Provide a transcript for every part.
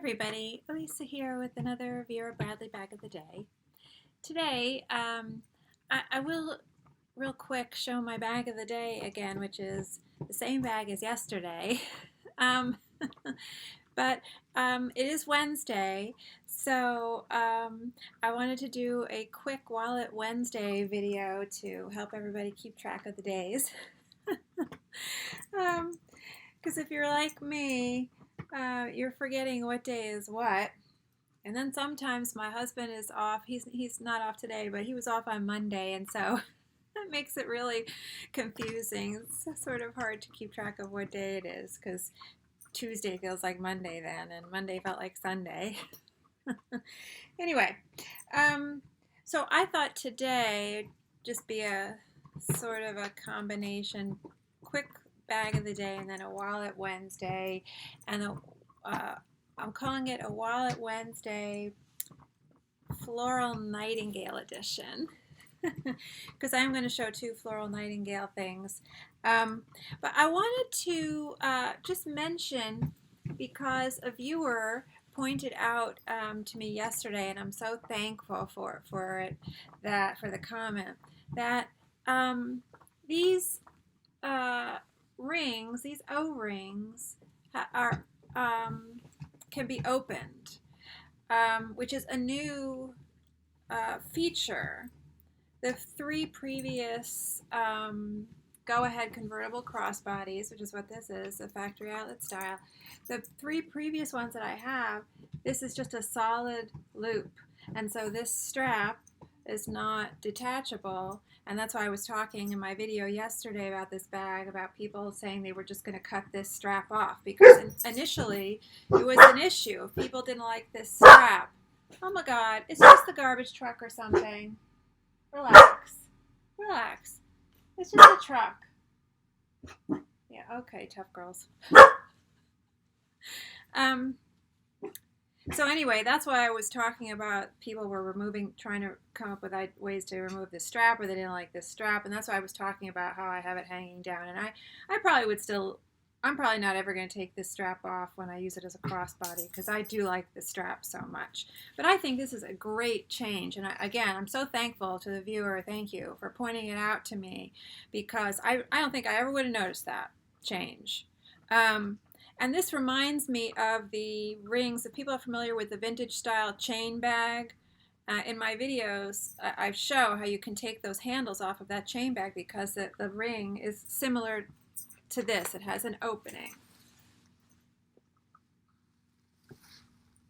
everybody, Elisa here with another Vera Bradley bag of the day. Today, I will real quick show my bag of the day again, which is the same bag as yesterday. But it is Wednesday, so I wanted to do a quick Wallet Wednesday video to help everybody keep track of the days. Because if you're like me, you're forgetting what day is what. And then sometimes my husband is off. He's not off today, but he was off on Monday, and so that makes it really confusing. It's sort of hard to keep track of what day it is because Tuesday feels like Monday then, and Monday felt like Sunday. Anyway, so I thought today would just be a sort of a combination, quick bag of the day and then a Wallet Wednesday, and I'm calling it a Wallet Wednesday Floral Nightingale edition because I'm going to show two Floral Nightingale things. But I wanted to just mention, because a viewer pointed out to me yesterday, and I'm so thankful for it, that for the comment, that these rings, these O-rings, are can be opened, which is a new feature. The three previous Go Ahead Convertible Crossbodies, which is what this is, the factory outlet style, the three previous ones that I have, this is just a solid loop, and so this strap is not detachable, and that's why I was talking in my video yesterday about this bag, about people saying they were just going to cut this strap off, because initially it was an issue. People didn't like this strap. Oh my god, it's just the garbage truck or something. Relax. Relax. It's just a truck. Yeah, okay, tough girls. So anyway, that's why I was talking about people were trying to come up with ways to remove this strap, or they didn't like this strap, and that's why I was talking about how I have it hanging down. And I probably would still, I'm probably not ever going to take this strap off when I use it as a crossbody, because I do like the strap so much. But I think this is a great change, and again, I'm so thankful to the viewer. Thank you for pointing it out to me, because I don't think I ever would have noticed that change. And this reminds me of the rings. If people are familiar with the vintage style chain bag, in my videos I show how you can take those handles off of that chain bag, because the ring is similar to this. It has an opening.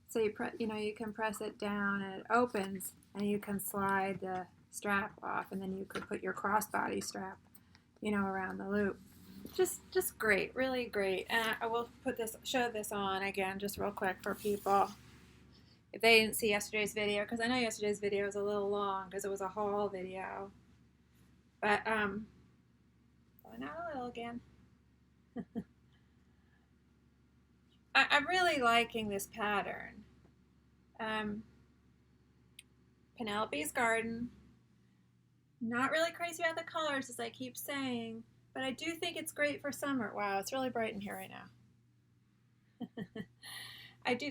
So you can press it down and it opens, and you can slide the strap off, and then you could put your crossbody strap, around the loop. Just great, really great. And I will show this on again just real quick for people if they didn't see yesterday's video, because I know yesterday's video was a little long because it was a haul video. But going out a little again. I'm really liking this pattern. Penelope's Garden. Not really crazy about the colors, as I keep saying. But I do think it's great for summer. Wow, it's really bright in here right now.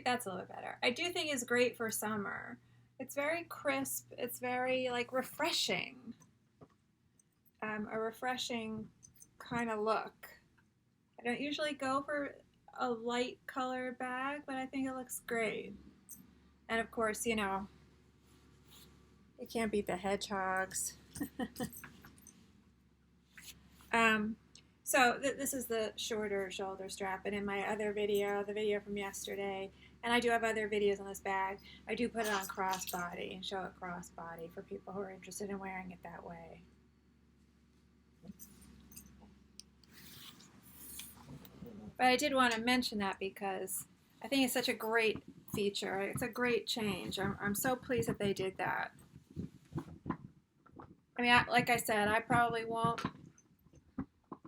That's a little bit better. I do think it's great for summer. It's very crisp. It's very, refreshing. A refreshing kind of look. I don't usually go for a light color bag, but I think it looks great. And of course, you can't beat the hedgehogs. So this is the shorter shoulder strap, and in my other video, the video from yesterday, and I do have other videos on this bag, I do put it on crossbody and show it crossbody for people who are interested in wearing it that way. But I did want to mention that because I think it's such a great feature. It's a great change. I'm so pleased that they did that. I mean, like I said, I probably won't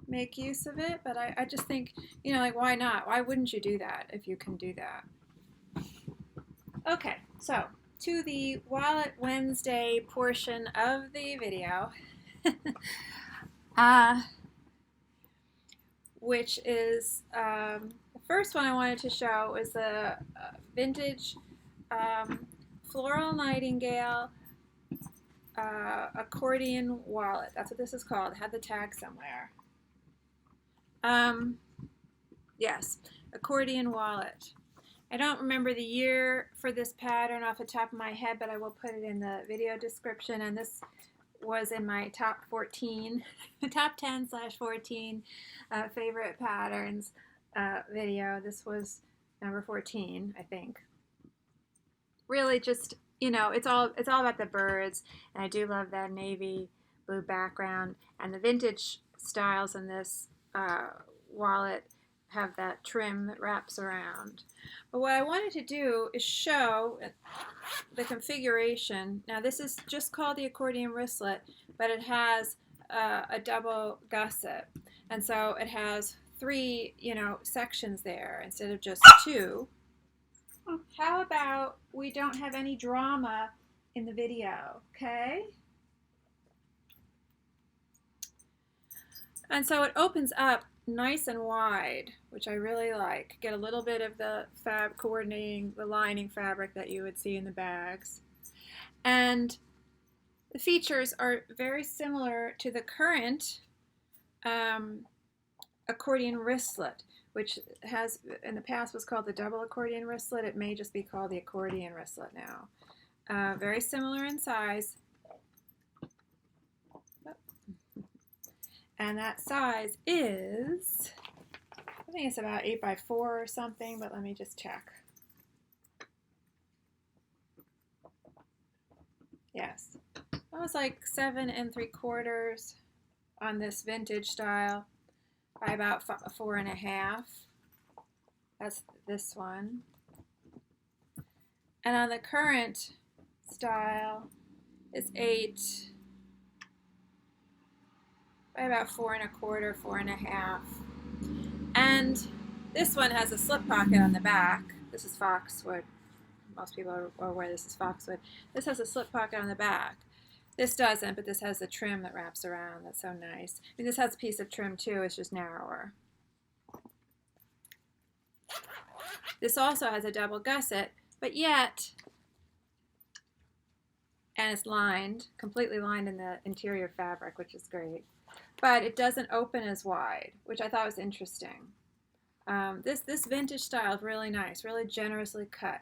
make use of it, but I just think, why not? Why wouldn't you do that if you can do that? Okay, so to the Wallet Wednesday portion of the video, which is the first one I wanted to show is the vintage Floral Nightingale Accordion Wallet. That's what this is called. It had the tag somewhere. Yes, Accordion Wallet. I don't remember the year for this pattern off the top of my head, but I will put it in the video description. And this was in my top 14, top 10/14 favorite patterns video. This was number 14, I think. Really just, you know, it's all about the birds, and I do love that navy blue background, and the vintage styles in this wallet have that trim that wraps around. But what I wanted to do is show the configuration. Now this is just called the Accordion Wristlet, but it has a double gusset, and so it has 3, you know, sections there instead of just 2. How about we don't have any drama in the video, okay? And so it opens up nice and wide, which I really like. Get a little bit of the coordinating the lining fabric that you would see in the bags. And the features are very similar to the current Accordion Wristlet, which has in the past was called the double Accordion Wristlet. It may just be called the Accordion Wristlet now. Very similar in size. And that size is, I think it's about 8x4 or something, but let me just check. Yes, that was like 7 3/4 on this vintage style by about 4 1/2. That's this one. And on the current style, it's 8 by about 4 1/4, 4 1/2. And this one has a slip pocket on the back. This is Foxwood. Most people are aware this is Foxwood. This has a slip pocket on the back. This doesn't, but this has the trim that wraps around. That's so nice. I mean, this has a piece of trim too. It's just narrower. This also has a double gusset, but yet, and it's lined, completely lined in the interior fabric, which is great. But it doesn't open as wide, which I thought was interesting. This vintage style is really nice, really generously cut.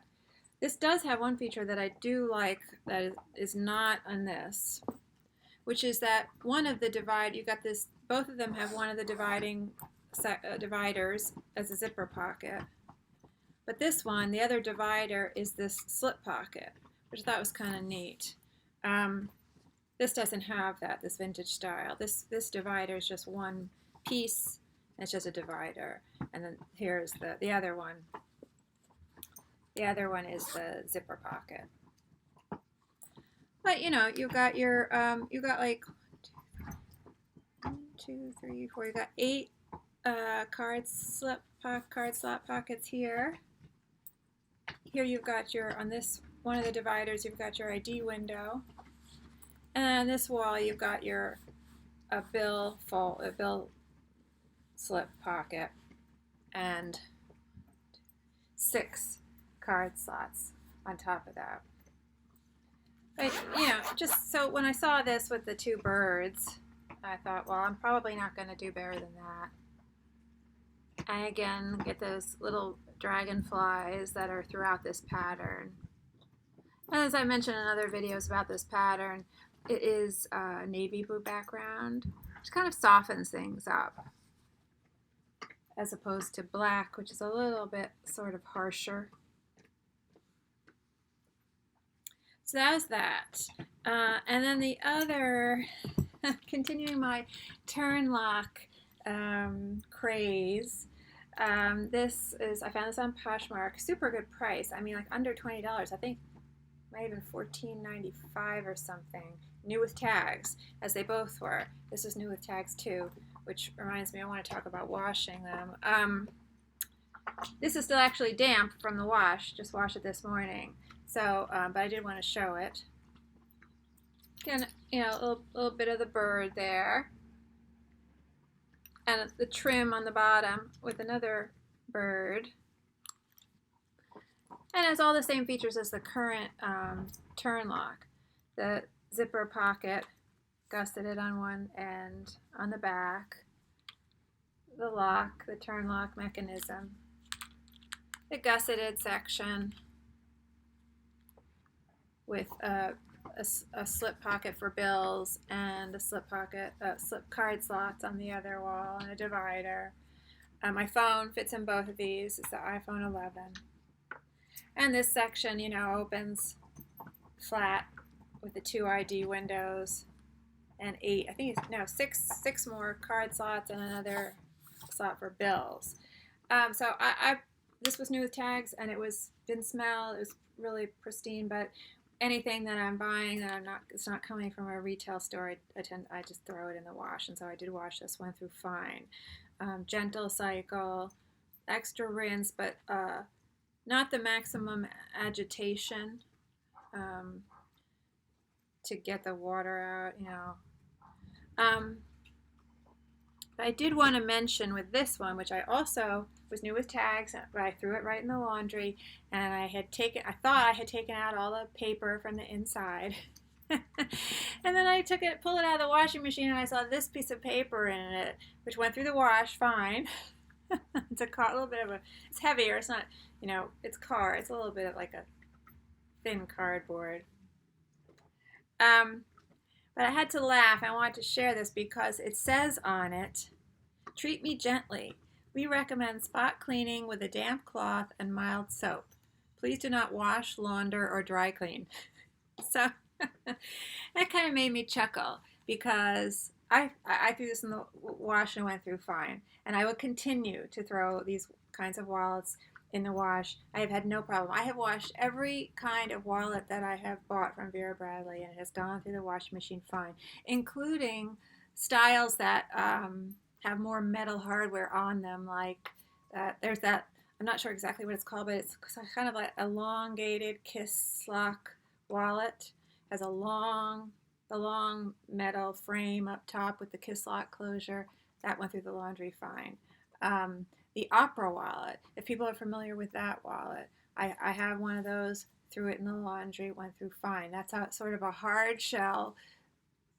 This does have one feature that I do like that is not on this, which is that one of the you got this, both of them have one of the dividers as a zipper pocket. But this one, the other divider, is this slip pocket, which I thought was kind of neat. This doesn't have that, this vintage style. This divider is just one piece, and it's just a divider. And then here's the other one. The other one is the zipper pocket. But you know, you got your you got like 1, 2, 3, 4. You got 8 card slot pockets here. Here you've got your, on this one of the dividers, you've got your ID window. And on this wall, you've got your bill slip pocket and 6 card slots on top of that. But, you know, just so when I saw this with the 2 birds, I thought, well, I'm probably not going to do better than that. And again, get those little dragonflies that are throughout this pattern. And as I mentioned in other videos about this pattern, it is a navy blue background, which kind of softens things up, as opposed to black, which is a little bit sort of harsher. So that was that. And then the other, continuing my Turnlock craze, this is, I found this on Poshmark, super good price. I mean, like under $20. I think might even $14.95 or something. New with tags, as they both were. This is new with tags too, which reminds me I want to talk about washing them. This is still actually damp from the wash. Just washed it this morning. So, but I did want to show it. Again, you know, a little bit of the bird there. And the trim on the bottom with another bird. And it has all the same features as the current Turnlock. The zipper pocket, gusseted on one end, on the back, the lock, the Turnlock mechanism, the gusseted section with a slip pocket for bills and a slip pocket, slip card slots on the other wall, and a divider. My phone fits in both of these. It's the iPhone 11. And this section, you know, opens flat with the 2 ID windows and 8, I think it's, no, 6 more card slots and another slot for bills. So this was new with tags, and didn't smell. It was really pristine, but anything that I'm buying that it's not coming from a retail store, I just throw it in the wash, and so I did wash this one through fine. Gentle cycle, extra rinse, but not the maximum agitation to get the water out, you know. But I did want to mention with this one, which I also was new with tags, but I threw it right in the laundry, and I thought I had taken out all the paper from the inside. And then I pulled it out of the washing machine, and I saw this piece of paper in it, which went through the wash fine. It's a little bit of it's heavier. It's not, you know, it's a little bit like a thin cardboard. But I had to laugh. I wanted to share this because it says on it, "Treat me gently. We recommend spot cleaning with a damp cloth and mild soap. Please do not wash, launder, or dry clean." So that kind of made me chuckle because I threw this in the wash and went through fine. And I will continue to throw these kinds of wallets in the wash. I have had no problem. I have washed every kind of wallet that I have bought from Vera Bradley, and it has gone through the washing machine fine, including styles that have more metal hardware on them, like there's that, I'm not sure exactly what it's called, but it's kind of like elongated kiss lock wallet. It has the long metal frame up top with the kiss lock closure. That went through the laundry fine. The Opera wallet, if people are familiar with that wallet, I have one of those, threw it in the laundry, went through fine. That's sort of a hard shell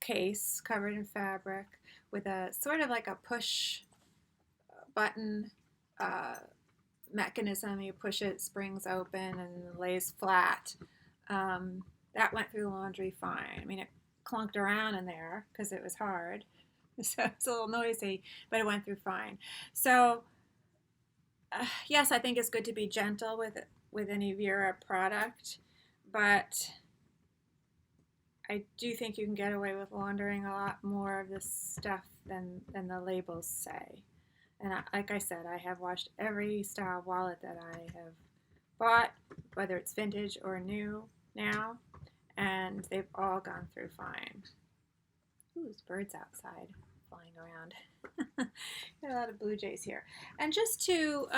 case covered in fabric with a sort of like a push button mechanism. You push it, springs open, and lays flat. That went through the laundry fine. I mean, it clunked around in there because it was hard, so it's a little noisy, but it went through fine. So yes, I think it's good to be gentle with any Vera product, but I do think you can get away with laundering a lot more of this stuff than the labels say. And like I said, I have washed every style wallet that I have bought, whether it's vintage or new now, and they've all gone through fine. Ooh, there's birds outside flying around. Got a lot of blue jays here. And just to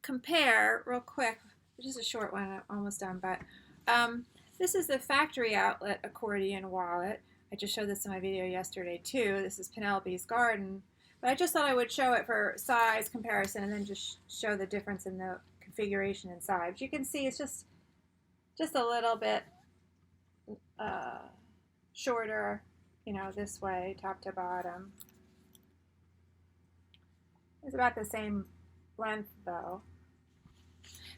compare real quick, just a short one, I'm almost done, but this is the factory outlet accordion wallet. I just showed this in my video yesterday too. This is Penelope's Garden, but I just thought I would show it for size comparison and then just show the difference in the configuration inside. But you can see it's just a little bit shorter, you know, this way, top to bottom. It's about the same length though.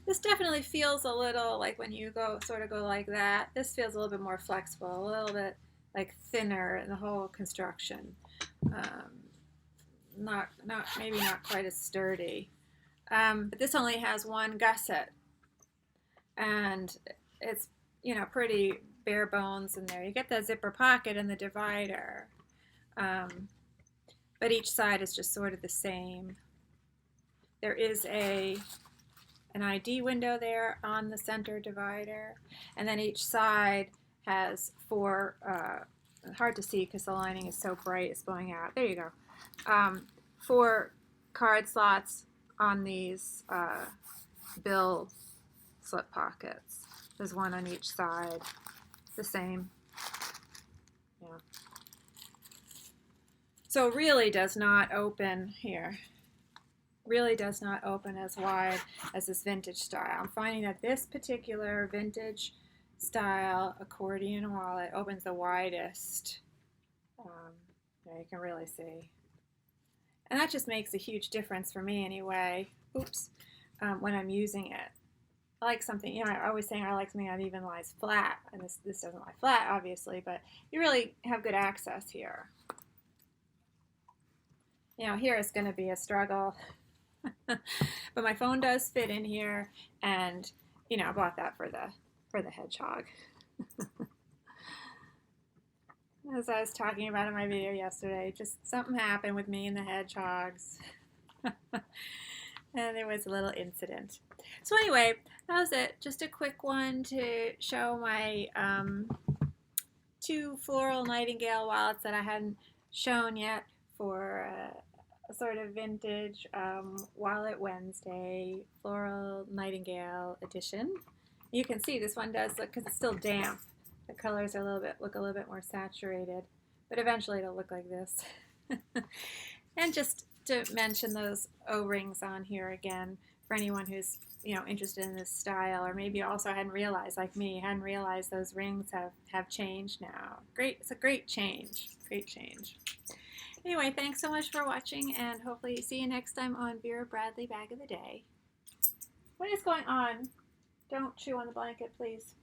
This definitely feels a little like when you go like that. This feels a little bit more flexible, a little bit like thinner in the whole construction. Maybe not quite as sturdy. But this only has one gusset, and it's, you know, pretty bare bones in there. You get the zipper pocket and the divider, but each side is just sort of the same. There is an ID window there on the center divider, and then each side has 4, hard to see because the lining is so bright, it's blowing out. There you go. 4 card slots on these bill slip pockets. There's one on each side, the same. Yeah. So really does not open here. really does not open as wide as this vintage style. I'm finding that this particular vintage style accordion wallet opens the widest. There you can really see. And that just makes a huge difference for me anyway. Oops. When I'm using it. I like something, you know, I always saying I like something that even lies flat. And this doesn't lie flat, obviously, but you really have good access here. You know, here it's going to be a struggle. But my phone does fit in here, and you know, I bought that for the hedgehog. As I was talking about in my video yesterday, just something happened with me and the hedgehogs. And there was a little incident. So anyway, that was it. Just a quick one to show my 2 Floral Nightingale wallets that I hadn't shown yet for a sort of vintage Wallet Wednesday Floral Nightingale edition. You can see this one does look, because it's still damp, the colors are look a little bit more saturated, but eventually it'll look like this. And just to mention those O-rings on here again for anyone who's, you know, interested in this style, or maybe also hadn't realized, like me, hadn't realized those rings have changed now. Great, it's a great change, great change. Anyway, thanks so much for watching, and hopefully see you next time on Vera Bradley Bag of the Day. What is going on? Don't chew on the blanket, please.